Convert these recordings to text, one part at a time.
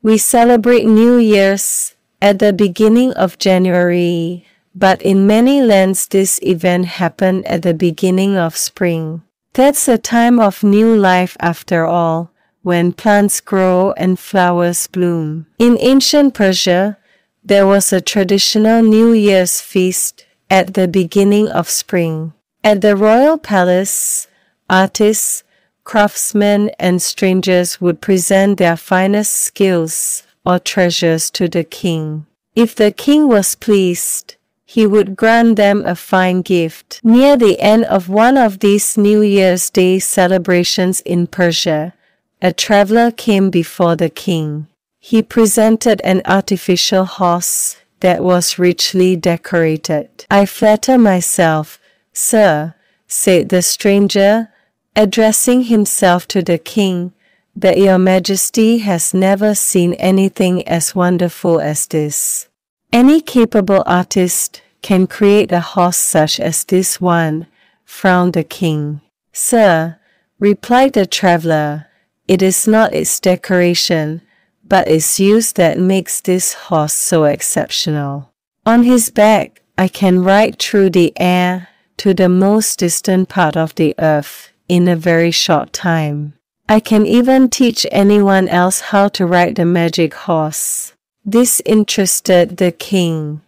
We celebrate New Year's at the beginning of January, but in many lands this event happened at the beginning of spring. That's a time of new life after all, when plants grow and flowers bloom. In ancient Persia, there was a traditional New Year's feast at the beginning of spring. At the royal palace, artists, craftsmen, and strangers would present their finest skills or treasures to the king. If the king was pleased, he would grant them a fine gift. Near the end of one of these New Year's Day celebrations in Persia, a traveler came before the king. He presented an artificial horse that was richly decorated. "I flatter myself, sir," said the stranger, addressing himself to the king, "that your majesty has never seen anything as wonderful as this. Any capable artist can create a horse such as this one," frowned the king. "Sir," replied the traveler, "it is not its decoration, but its use that makes this horse so exceptional. On his back, I can ride through the air to the most distant part of the earth in a very short time. I can even teach anyone else how to ride the magic horse." This interested the king.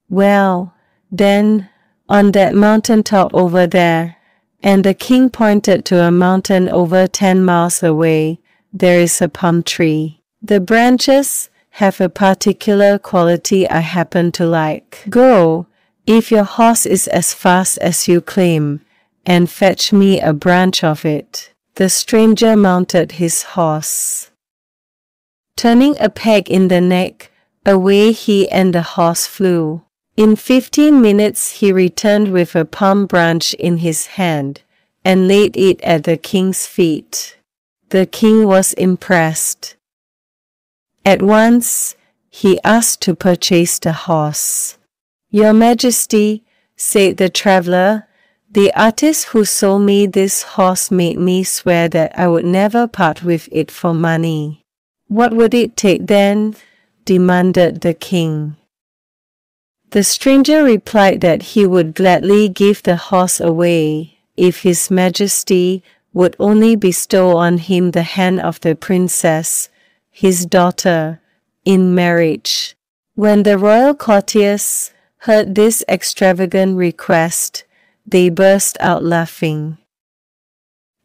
"Well, then, on that mountaintop over there," and the king pointed to a mountain over 10 miles away, "there is a palm tree. The branches have a particular quality I happen to like. Go, if your horse is as fast as you claim, and fetch me a branch of it." The stranger mounted his horse. Turning a peg in the neck, away he and the horse flew. In 15 minutes he returned with a palm branch in his hand, and laid it at the king's feet. The king was impressed. At once, he asked to purchase the horse. "Your Majesty," said the traveler, "the artist who sold me this horse made me swear that I would never part with it for money." "What would it take then?" demanded the king. The stranger replied that he would gladly give the horse away if His Majesty would only bestow on him the hand of the princess, his daughter, in marriage. When the royal courtiers heard this extravagant request, they burst out laughing.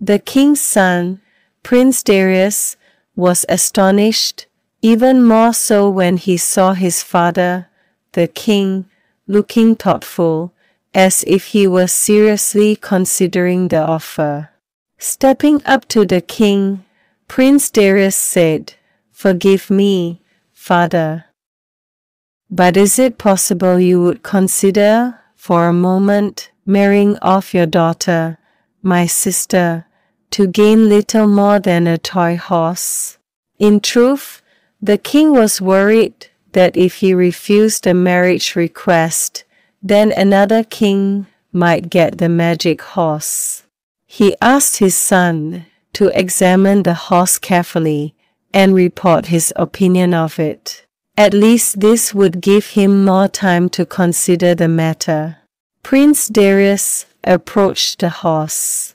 The king's son, Prince Darius, was astonished, even more so when he saw his father, the king, looking thoughtful, as if he were seriously considering the offer. Stepping up to the king, Prince Darius said, "Forgive me, father. But is it possible you would consider, for a moment, marrying off your daughter, my sister, to gain little more than a toy horse?" In truth, the king was worried that if he refused the marriage request, then another king might get the magic horse. He asked his son to examine the horse carefully and report his opinion of it. At least this would give him more time to consider the matter. Prince Darius approached the horse.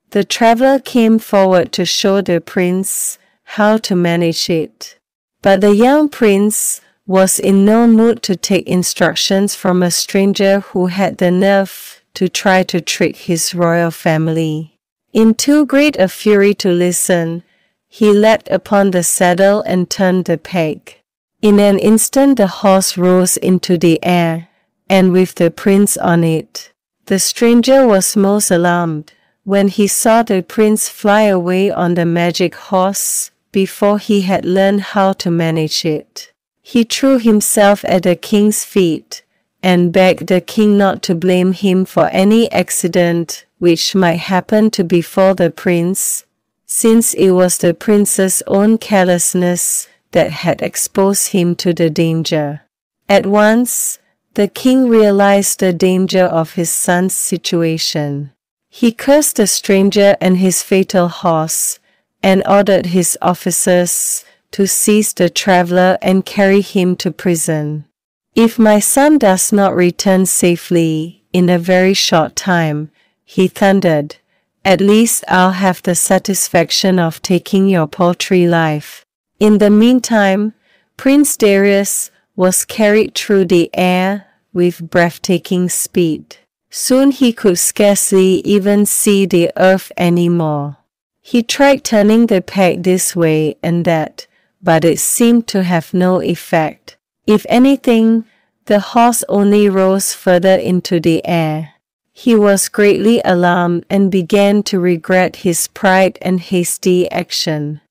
The traveler came forward to show the prince how to manage it. But the young prince was in no mood to take instructions from a stranger who had the nerve to try to trick his royal family. In too great a fury to listen, he leapt upon the saddle and turned the peg. In an instant the horse rose into the air, and with the prince on it. The stranger was most alarmed when he saw the prince fly away on the magic horse before he had learned how to manage it. He threw himself at the king's feet and begged the king not to blame him for any accident which might happen to befall the prince, since it was the prince's own carelessness that had exposed him to the danger. At once, the king realized the danger of his son's situation. He cursed the stranger and his fatal horse, and ordered his officers to seize the traveler and carry him to prison. "If my son does not return safely in a very short time," he thundered, "at least I'll have the satisfaction of taking your paltry life." In the meantime, Prince Darius was carried through the air with breathtaking speed. Soon he could scarcely even see the earth anymore. He tried turning the peg this way and that, but it seemed to have no effect. If anything, the horse only rose further into the air. He was greatly alarmed and began to regret his pride and hasty action.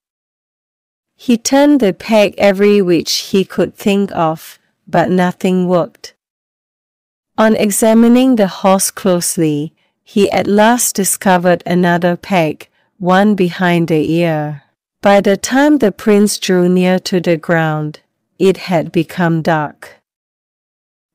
He turned the peg every which he could think of, but nothing worked. On examining the horse closely, he at last discovered another peg, one behind the ear. By the time the prince drew near to the ground, it had become dark.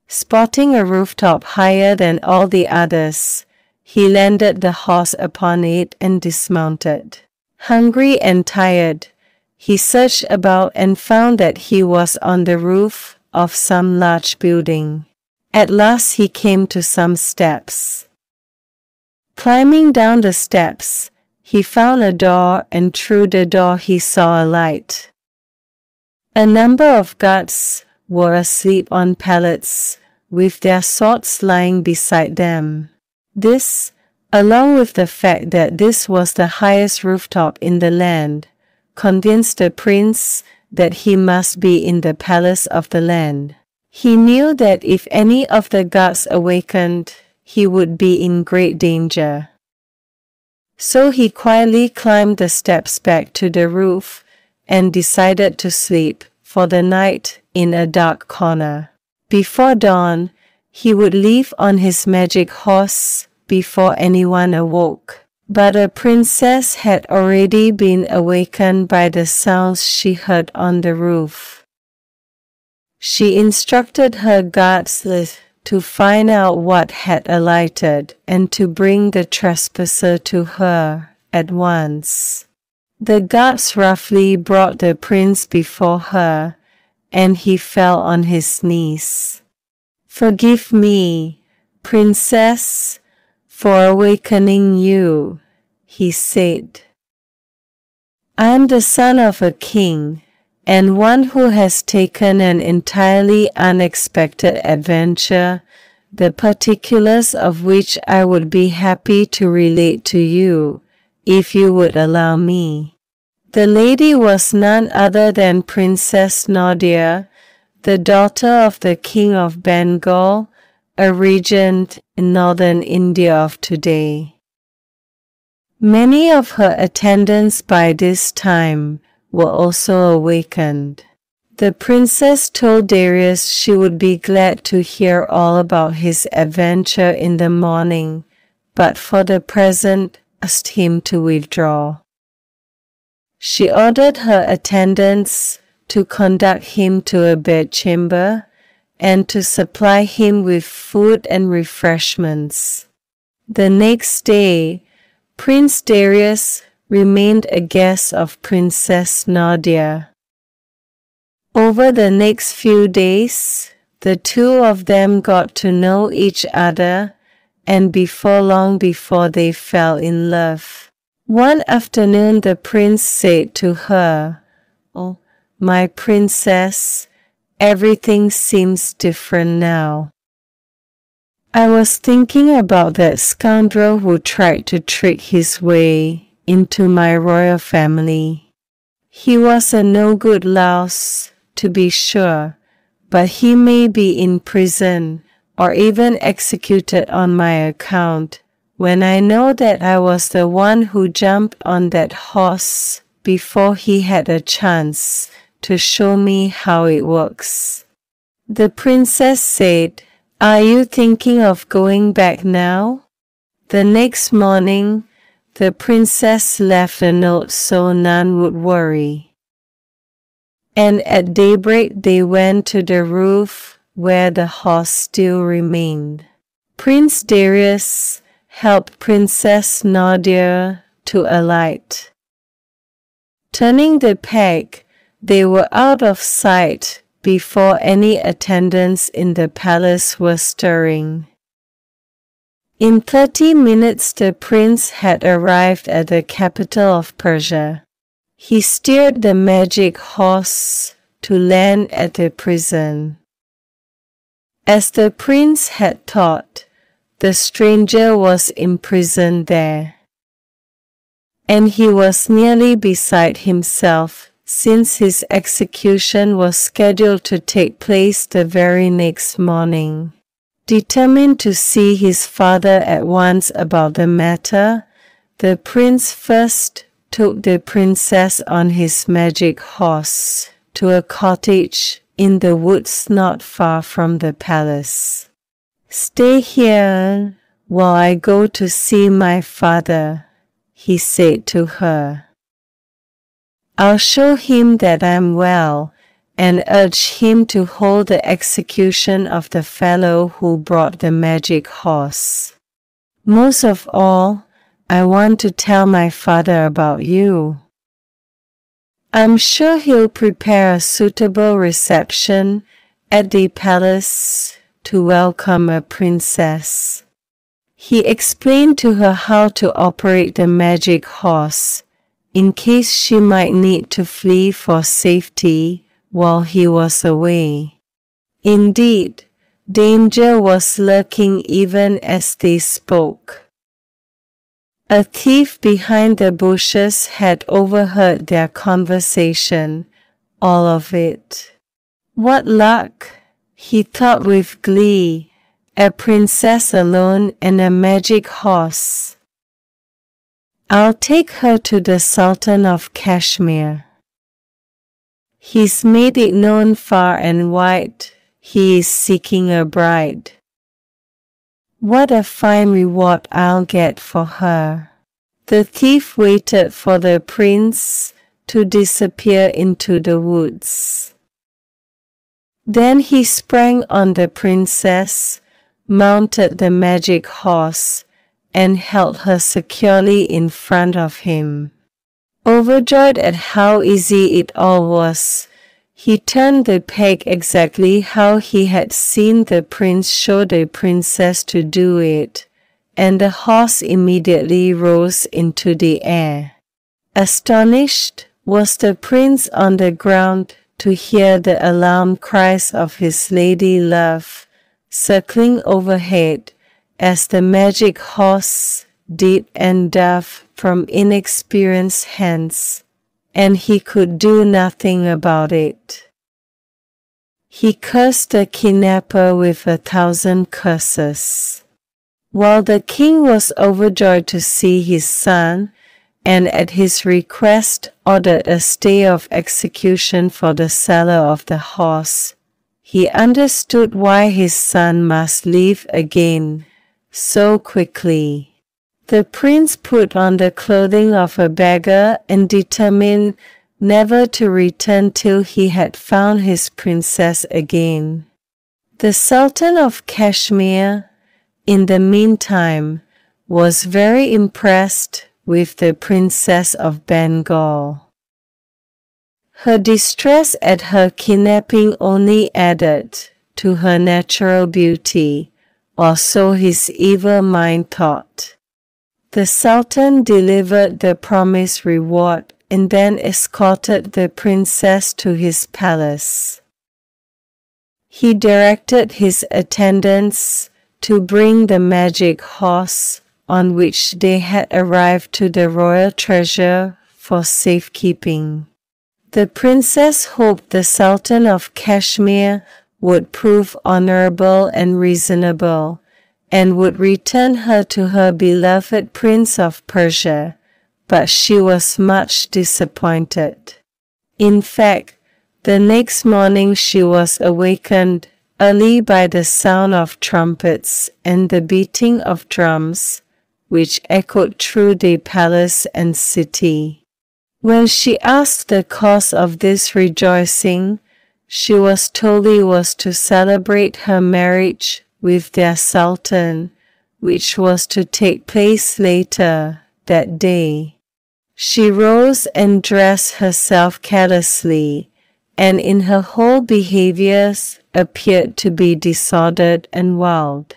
Spotting a rooftop higher than all the others, he landed the horse upon it and dismounted. Hungry and tired, he searched about and found that he was on the roof of some large building. At last he came to some steps. Climbing down the steps, he found a door, and through the door he saw a light. A number of guards were asleep on pallets, with their swords lying beside them. This, along with the fact that this was the highest rooftop in the land, convinced the prince that he must be in the palace of the land. He knew that if any of the guards awakened, he would be in great danger. So he quietly climbed the steps back to the roof and decided to sleep for the night in a dark corner. Before dawn, he would leave on his magic horse before anyone awoke. But a princess had already been awakened by the sounds she heard on the roof. She instructed her guards to find out what had alighted and to bring the trespasser to her at once. The guards roughly brought the prince before her, and he fell on his knees. "Forgive me, princess, for awakening you," he said. "I am the son of a king, and one who has taken an entirely unexpected adventure, the particulars of which I would be happy to relate to you, if you would allow me." The lady was none other than Princess Nadia, the daughter of the King of Bengal, a regent in northern India of today. Many of her attendants by this time were also awakened. The princess told Darius she would be glad to hear all about his adventure in the morning, but for the present asked him to withdraw. She ordered her attendants to conduct him to a bedchamber and to supply him with food and refreshments. The next day, Prince Darius remained a guest of Princess Nadia. Over the next few days, the two of them got to know each other, and before long they fell in love. One afternoon the prince said to her, "Oh, my princess, everything seems different now. I was thinking about that scoundrel who tried to trick his way into my royal family. He was a no-good louse, to be sure, but he may be in prison or even executed on my account when I know that I was the one who jumped on that horse before he had a chance to show me how it works." The princess said, "Are you thinking of going back now?" The next morning, the princess left a note so none would worry. And at daybreak they went to the roof where the horse still remained. Prince Darius helped Princess Nadia to alight. Turning the peg, they were out of sight before any attendants in the palace were stirring. In 30 minutes the prince had arrived at the capital of Persia. He steered the magic horse to land at the prison. As the prince had thought, the stranger was imprisoned there. And he was nearly beside himself, since his execution was scheduled to take place the very next morning. Determined to see his father at once about the matter, the prince first took the princess on his magic horse to a cottage in the woods not far from the palace. "Stay here while I go to see my father," he said to her. "I'll show him that I'm well, and urge him to hold the execution of the fellow who brought the magic horse. Most of all, I want to tell my father about you. I'm sure he'll prepare a suitable reception at the palace to welcome a princess." He explained to her how to operate the magic horse, in case she might need to flee for safety while he was away. Indeed, danger was lurking even as they spoke. A thief behind the bushes had overheard their conversation, all of it. "What luck," he thought with glee, "a princess alone and a magic horse. I'll take her to the Sultan of Kashmir. He's made it known far and wide he is seeking a bride. What a fine reward I'll get for her." The thief waited for the prince to disappear into the woods. Then he sprang on the princess, mounted the magic horse, and held her securely in front of him. Overjoyed at how easy it all was, he turned the peg exactly how he had seen the prince show the princess to do it, and the horse immediately rose into the air. Astonished was the prince on the ground to hear the alarmed cries of his lady love circling overhead as the magic horse did and dove from inexperienced hands, and he could do nothing about it. He cursed the kidnapper with 1,000 curses. While the king was overjoyed to see his son, and at his request ordered a stay of execution for the seller of the horse, he understood why his son must leave again so quickly. The prince put on the clothing of a beggar and determined never to return till he had found his princess again. The Sultan of Kashmir, in the meantime, was very impressed with the Princess of Bengal. Her distress at her kidnapping only added to her natural beauty, or so his evil mind thought. The Sultan delivered the promised reward and then escorted the princess to his palace. He directed his attendants to bring the magic horse on which they had arrived to the royal treasure for safekeeping. The princess hoped the Sultan of Kashmir would prove honorable and reasonable, and would return her to her beloved Prince of Persia, but she was much disappointed. In fact, the next morning she was awakened early by the sound of trumpets and the beating of drums, which echoed through the palace and city. When she asked the cause of this rejoicing, she was told it was to celebrate her marriage with their sultan, which was to take place later that day. She rose and dressed herself carelessly, and in her whole behaviors appeared to be disordered and wild.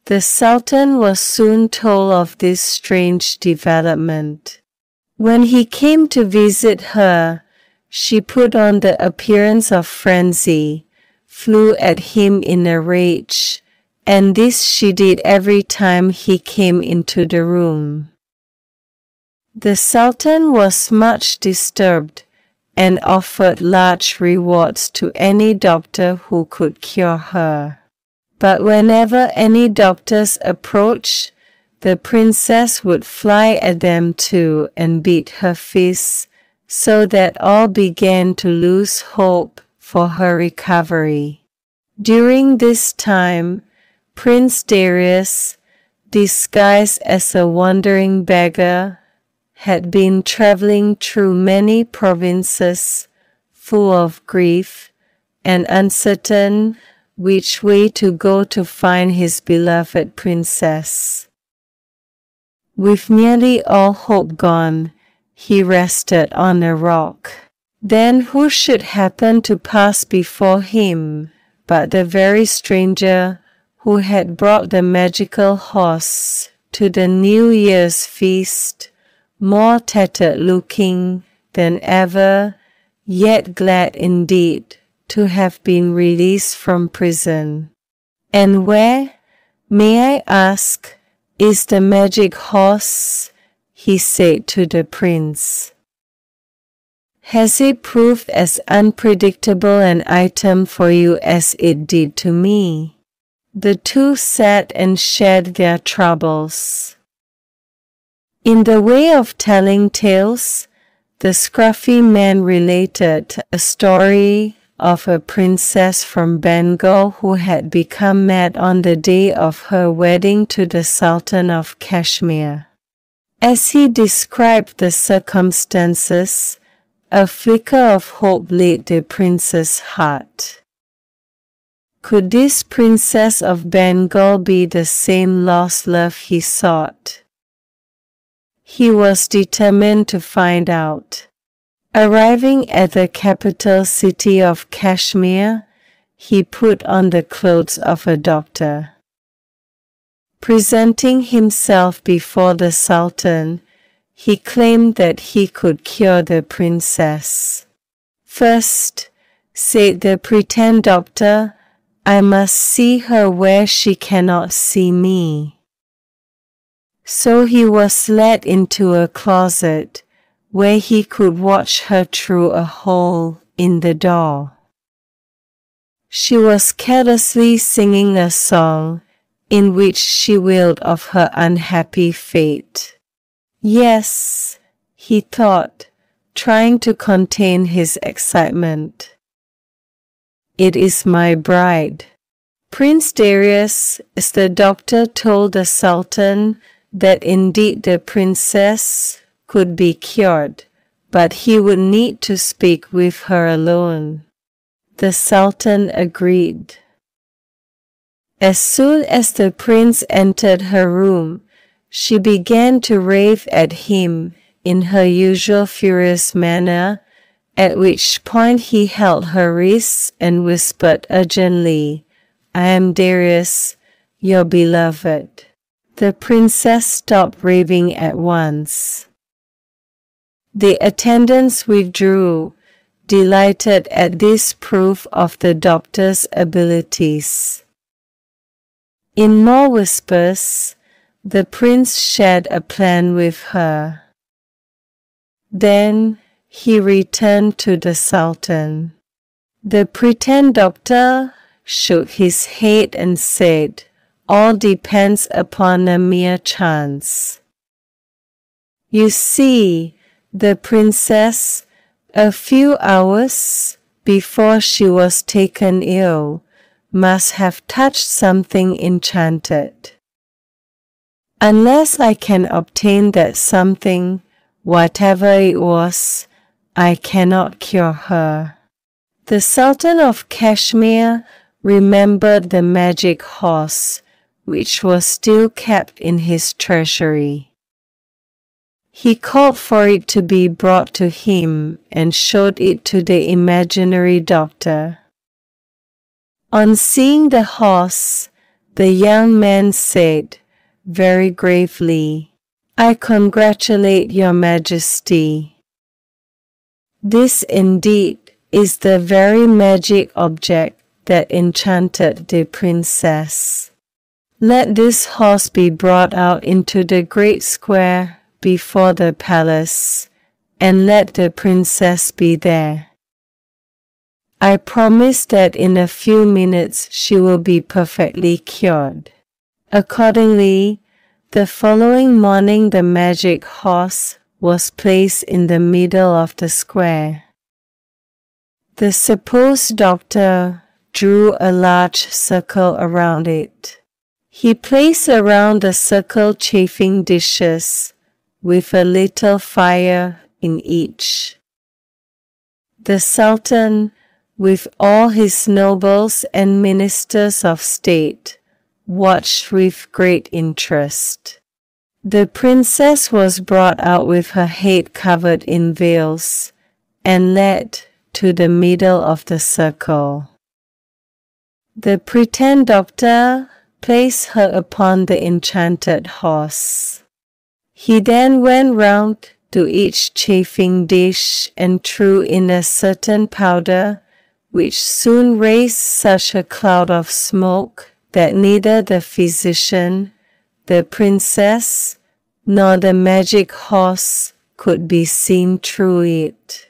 The Sultan was soon told of this strange development. When he came to visit her, she put on the appearance of frenzy, flew at him in a rage, and this she did every time he came into the room. The Sultan was much disturbed, and offered large rewards to any doctor who could cure her. But whenever any doctors approached, the princess would fly at them too and beat her fists, so that all began to lose hope for her recovery. During this time, Prince Darius, disguised as a wandering beggar, had been traveling through many provinces, full of grief and uncertain which way to go to find his beloved princess. With nearly all hope gone, he rested on a rock. Then who should happen to pass before him but the very stranger who had brought the magical horse to the New Year's feast, more tattered looking than ever, yet glad indeed to have been released from prison. "And where, may I ask, is the magic horse?" he said to the prince. "Has it proved as unpredictable an item for you as it did to me?" The two sat and shared their troubles. In the way of telling tales, the scruffy man related a story of a princess from Bengal who had become mad on the day of her wedding to the Sultan of Kashmir. As he described the circumstances, a flicker of hope lit the prince's heart. Could this princess of Bengal be the same lost love he sought? He was determined to find out. Arriving at the capital city of Kashmir, he put on the clothes of a doctor. Presenting himself before the Sultan, he claimed that he could cure the princess. "First," said the pretend doctor, "I must see her where she cannot see me." So he was led into a closet, where he could watch her through a hole in the door. She was carelessly singing a song, in which she wailed of her unhappy fate. "Yes," he thought, trying to contain his excitement, "it is my bride." Prince Darius, as the doctor told the Sultan, that indeed the princess could be cured, but he would need to speak with her alone. The Sultan agreed. As soon as the prince entered her room, she began to rave at him in her usual furious manner, at which point he held her wrists and whispered urgently, "I am Darius, your beloved." The princess stopped raving at once. The attendants withdrew, delighted at this proof of the doctor's abilities. In more whispers, the prince shared a plan with her. Then he returned to the Sultan. The pretend doctor shook his head and said, "All depends upon a mere chance." You see, the princess, a few hours before she was taken ill, must have touched something enchanted. Unless I can obtain that something, whatever it was, I cannot cure her. The Sultan of Kashmir remembered the magic horse, which was still kept in his treasury. He called for it to be brought to him and showed it to the imaginary doctor. On seeing the horse, the young man said, very gravely, "I congratulate your Majesty. This indeed is the very magic object that enchanted the princess. Let this horse be brought out into the great square before the palace, and let the princess be there. I promise that in a few minutes she will be perfectly cured." Accordingly, the following morning the magic horse was placed in the middle of the square. The supposed doctor drew a large circle around it. He placed around the circle chafing dishes, with a little fire in each. The Sultan, with all his nobles and ministers of state, watched with great interest. The princess was brought out with her head covered in veils, and led to the middle of the circle. The pretend doctor placed her upon the enchanted horse. He then went round to each chafing dish and threw in a certain powder, which soon raised such a cloud of smoke that neither the physician, the princess, nor the magic horse could be seen through it.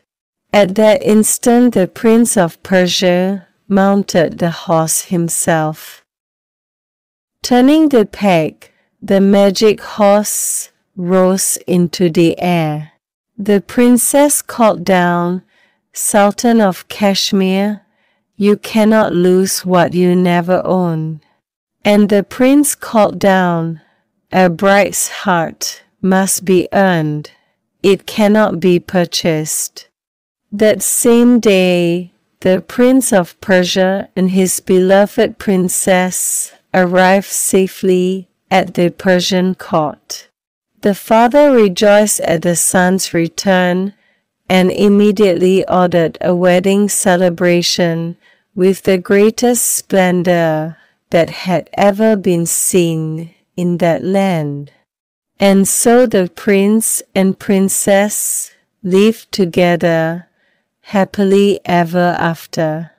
At that instant the Prince of Persia mounted the horse himself. Turning the peg, the magic horse rose into the air. The princess called down, "Sultan of Kashmir, you cannot lose what you never own." And the prince called down, "A bride's heart must be earned. It cannot be purchased." That same day, the Prince of Persia and his beloved princess arrived safely at the Persian court. The father rejoiced at the son's return and immediately ordered a wedding celebration with the greatest splendor that had ever been seen in that land. And so the prince and princess lived together happily ever after.